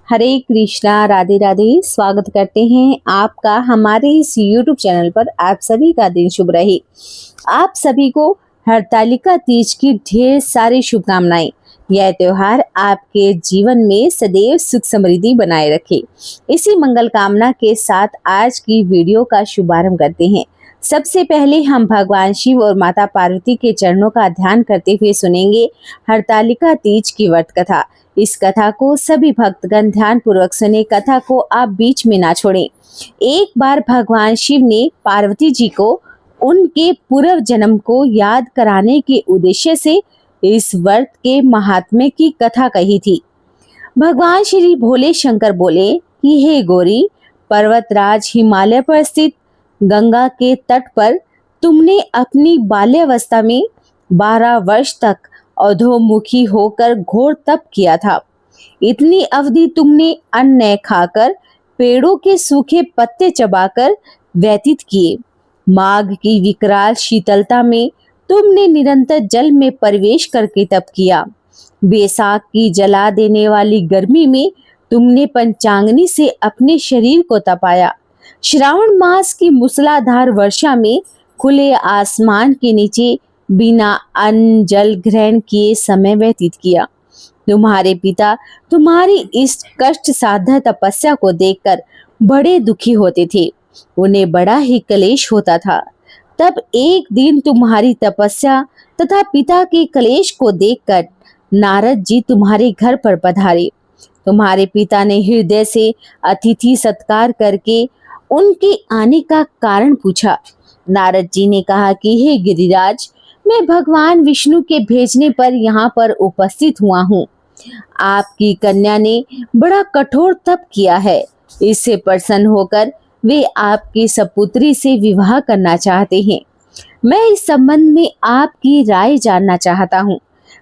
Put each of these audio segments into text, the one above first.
हरे कृष्णा, राधे राधे। स्वागत करते हैं आपका हमारे इस YouTube चैनल पर। आप सभी का दिन शुभ रहे। आप सभी को हरतालिका तीज की ढेर सारी शुभकामनाएं। यह त्योहार आपके जीवन में सदैव सुख समृद्धि बनाए रखे, इसी मंगल कामना के साथ आज की वीडियो का शुभारंभ करते हैं। सबसे पहले हम भगवान शिव और माता पार्वती के चरणों का ध्यान करते हुए सुनेंगे हरतालिका तीज की व्रत कथा। इस कथा को सभी भक्तगण ध्यान पूर्वक सुने। कथा को आप बीच में ना छोड़ें। एक बार भगवान शिव ने पार्वती जी को उनके पूर्व जन्म को याद कराने के उद्देश्य से इस व्रत के महात्म्य की कथा कही थी। भगवान श्री भोले शंकर बोले कि हे गौरी, पर्वतराज हिमालय पर स्थित गंगा के तट पर तुमने अपनी बाल्यावस्था में 12 वर्ष तक अधोमुखी होकर घोर तप किया था। इतनी अवधि तुमने अन्न न खाकर, पेड़ों के सूखे पत्ते चबाकर व्यतीत किए। माघ की विकराल शीतलता में तुमने निरंतर जल में प्रवेश करके तप किया। बैसाख की जला देने वाली गर्मी में तुमने पंचांगनी से अपने शरीर को तपाया। श्रावण मास की मूसलाधार वर्षा में खुले आसमान के नीचे बिना अन्न जल ग्रहण किए समय व्यतीत किया। तुम्हारे पिता तुम्हारी इस कष्ट साध्य तपस्या को देखकर बड़े दुखी होते थे। उन्हें बड़ा ही क्लेश होता था। तब एक दिन तुम्हारी तपस्या तथा पिता के क्लेश को देखकर नारद जी तुम्हारे घर पर पधारे। तुम्हारे पिता ने हृदय से अतिथि सत्कार करके उनके आने का कारण पूछा। नारद जी ने कहा कि हे गिरिराज, मैं भगवान विष्णु के भेजने पर यहाँ पर उपस्थित हुआ हूँ। आपकी कन्या ने बड़ा कठोर तप किया है। इससे प्रसन्न होकर वे आपकी सपुत्री से विवाह करना चाहते हैं। मैं इस संबंध में आपकी राय जानना चाहता हूँ।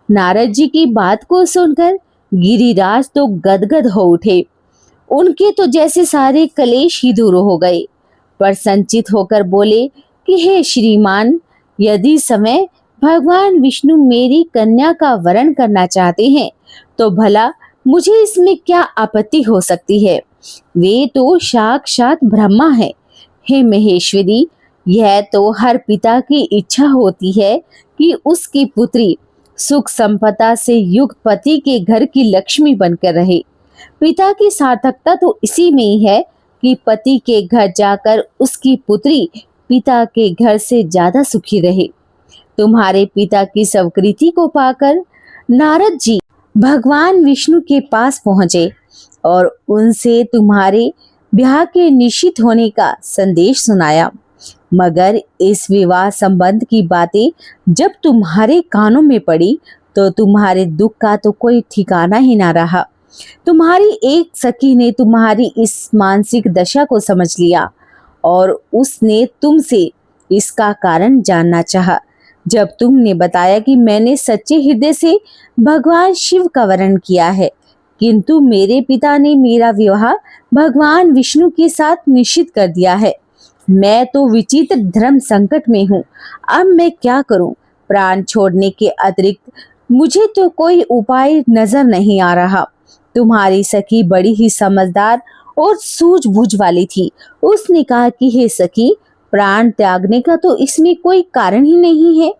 नारद जी की बात को सुनकर गिरिराज तो गदगद हो उठे। उनके तो जैसे सारे कलेश ही दूर हो गए। प्रसन्नचित होकर बोले कि हे श्रीमान, यदि समय भगवान विष्णु मेरी कन्या का वरण करना चाहते हैं तो भला मुझे इसमें क्या आपत्ति हो सकती है। वे तो साक्षात ब्रह्मा है। हे महेश्वरी, यह तो हर पिता की इच्छा होती है कि उसकी पुत्री सुख संपदा से युक्त पति के घर की लक्ष्मी बनकर रहे। पिता की सार्थकता तो इसी में ही है कि पति के घर जाकर उसकी पुत्री पिता के घर से ज्यादा सुखी रहे। तुम्हारे पिता की स्वीकृति को पाकर नारद जी भगवान विष्णु के पास पहुंचे और उनसे तुम्हारे ब्याह के निश्चित होने का संदेश सुनाया। मगर इस विवाह संबंध की बातें जब तुम्हारे कानों में पड़ी तो तुम्हारे दुख का तो कोई ठिकाना ही ना रहा। तुम्हारी एक सखी ने तुम्हारी इस मानसिक दशा को समझ लिया और उसने तुमसे इसका कारण जानना चाहा। जब तुमने बताया कि मैंने सच्चे हृदय से भगवान शिव का वरण किया है, किंतु मेरे पिता ने मेरा विवाह भगवान विष्णु के साथ निश्चित कर दिया है, मैं तो विचित्र धर्म संकट में हूँ। अब मैं क्या करूँ? प्राण छोड़ने के अतिरिक्त मुझे तो कोई उपाय नजर नहीं आ रहा। तुम्हारी सखी बड़ी ही समझदार और सूझबूझ वाली थी। उसने कहा कि हे सखी, प्राण त्यागने का तो इसमें कोई कारण ही नहीं है।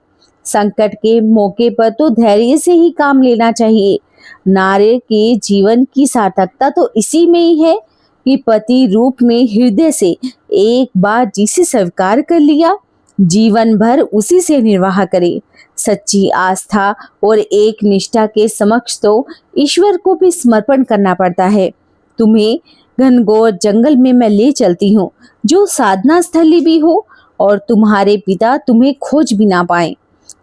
संकट के मौके पर तो धैर्य से ही काम लेना चाहिए। नारी के जीवन की सार्थकता तो इसी में ही है कि पति रूप में हृदय से एक बार जिसे स्वीकार कर लिया, जीवन भर उसी से निर्वाह करे। सच्ची आस्था और एक निष्ठा के समक्ष तो ईश्वर को भी समर्पण करना पड़ता है। तुम्हें घनघोर जंगल में मैं ले चलती हूँ, जो साधना स्थली भी हो और तुम्हारे पिता तुम्हें खोज भी ना पाए।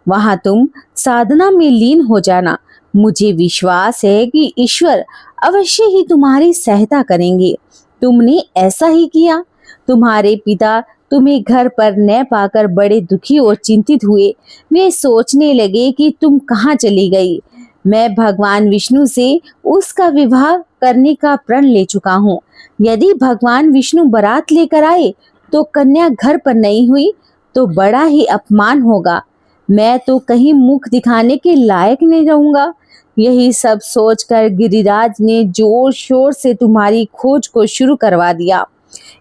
वहां तुम साधना में लीन हो जाना। मुझे विश्वास है कि ईश्वर अवश्य ही तुम्हारी सहायता करेंगे। तुमने ऐसा ही किया। तुम्हारे पिता तुम्हें घर पर न पाकर बड़े दुखी और चिंतित हुए। वे सोचने लगे कि तुम कहाँ चली गई। मैं भगवान विष्णु से उसका विवाह करने का प्रण ले चुका हूँ। यदि भगवान विष्णु बारात लेकर आए तो कन्या घर पर नहीं हुई तो बड़ा ही अपमान होगा। मैं तो कहीं मुख दिखाने के लायक नहीं रहूंगा। यही सब सोचकर गिरिराज ने जोर शोर से तुम्हारी खोज को शुरू करवा दिया।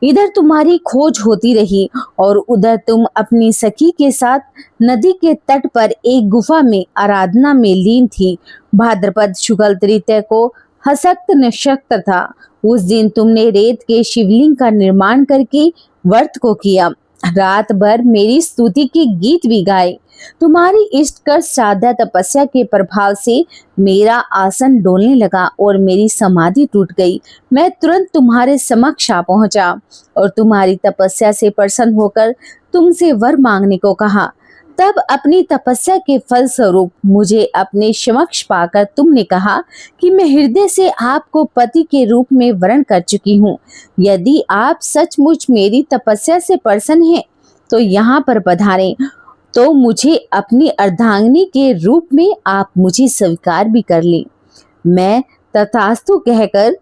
इधर तुम्हारी खोज होती रही और उधर तुम अपनी सखी के साथ नदी के तट पर एक गुफा में आराधना में लीन थी। भाद्रपद शुक्ल तृतीया को हसक्त नक्षत्र था। उस दिन तुमने रेत के शिवलिंग का निर्माण करके व्रत को किया। रात भर मेरी स्तुति के गीत भी गाए। तुम्हारी इष्ट कर साध्या तपस्या के प्रभाव से मेरा आसन डोलने लगा और मेरी समाधि टूट गई। मैं तुरंत तुम्हारे समक्ष आ पहुंचा और तुम्हारी तपस्या से प्रसन्न होकर तुमसे वर मांगने को कहा। तब अपनी तपस्या के फल स्वरूप मुझे अपने समक्ष पाकर तुमने कहा कि मैं हृदय से आपको पति के रूप में वरण कर चुकी हूँ। यदि आप सचमुच मेरी तपस्या से प्रसन्न हैं तो यहाँ पर पधारें, तो मुझे अपनी अर्धांगिनी के रूप में आप मुझे स्वीकार भी कर लें। मैं तथास्तु कहकर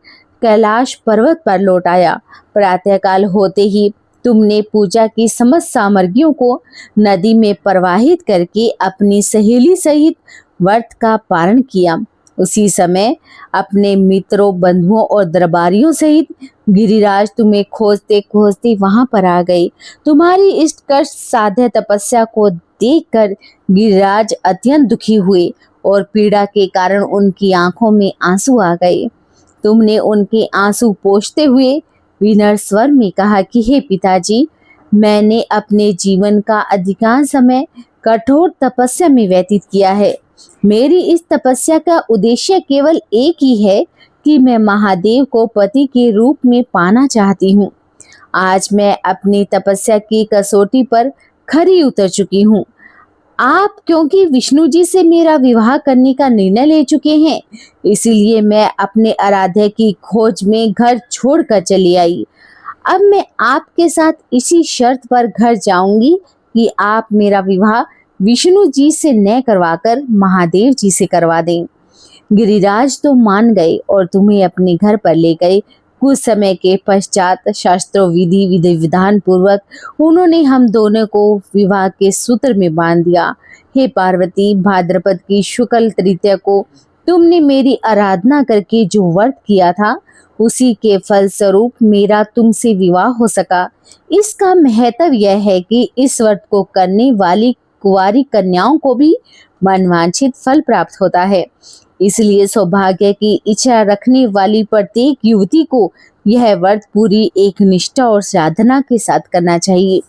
कैलाश पर्वत पर लौट आया। प्रातःकाल होते ही तुमने पूजा की समस्त सामग्रियों को नदी में प्रवाहित करके अपनी सहेली सहित व्रत का पारण किया। उसी समय अपने मित्रों, बंधुओं और दरबारियों सहित गिरिराज तुम्हें खोजते खोजते वहां पर आ गए। तुम्हारी इष्ट कष्ट साध्य तपस्या को देखकर गिरिराज अत्यंत दुखी हुए और पीड़ा के कारण उनकी आंखों में आंसू आ गए। तुमने उनके आंसू पोंछते हुए विनम्र स्वर में कहा कि हे पिताजी, मैंने अपने जीवन का अधिकांश समय कठोर तपस्या में व्यतीत किया है। मेरी इस तपस्या का उद्देश्य केवल एक ही है कि मैं महादेव को पति के रूप में पाना चाहती हूँ। आज मैं अपनी तपस्या की कसौटी पर खरी उतर चुकी हूँ। आप क्योंकि विष्णु जी से मेरा विवाह करने का निर्णय ले चुके हैं, इसीलिए मैं अपने आराध्य की खोज में घर छोड़कर चली आई। अब मैं आपके साथ इसी शर्त पर घर जाऊंगी कि आप मेरा विवाह विष्णु जी से न करवाकर महादेव जी से करवा दें। गिरिराज तो मान गए और तुम्हें अपने घर पर ले गए। कुछ समय के पश्चात शास्त्रों विधि विधान पूर्वक उन्होंने हम दोनों को विवाह के सूत्र में बांध दिया। हे पार्वती, भाद्रपद की शुक्ल तृतीया को तुमने मेरी आराधना करके जो व्रत किया था, उसी के फल स्वरूप मेरा तुमसे विवाह हो सका। इसका महत्व यह है कि इस व्रत को करने वाली कुंवारी कन्याओं को भी मनवांछित फल प्राप्त होता है। इसलिए सौभाग्य की इच्छा रखने वाली प्रत्येक युवती को यह व्रत पूरी एक निष्ठा और साधना के साथ करना चाहिए।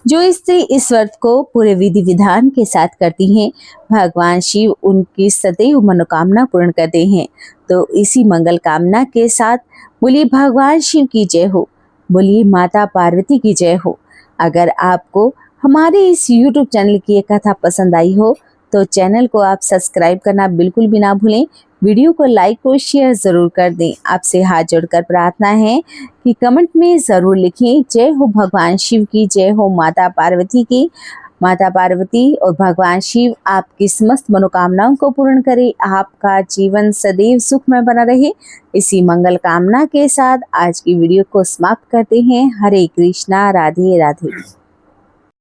जो स्त्री इस व्रत को पूरे विधि विधान के साथ करती हैं, भगवान शिव उनकी सदैव मनोकामना पूर्ण करते हैं। तो इसी मंगल कामना के साथ बोलिए भगवान शिव की जय हो, बोलिए माता पार्वती की जय हो। अगर आपको हमारे इस YouTube चैनल की एक कथा पसंद आई हो तो चैनल को आप सब्सक्राइब करना बिल्कुल भी ना भूलें। वीडियो को लाइक और शेयर ज़रूर कर दें। आपसे हाथ जोड़कर प्रार्थना है कि कमेंट में ज़रूर लिखें जय हो भगवान शिव की, जय हो माता पार्वती की। माता पार्वती और भगवान शिव आपकी समस्त मनोकामनाओं को पूर्ण करे, आपका जीवन सदैव सुखमय बना रहे। इसी मंगल कामना के साथ आज की वीडियो को समाप्त करते हैं। हरे कृष्णा, राधे राधे।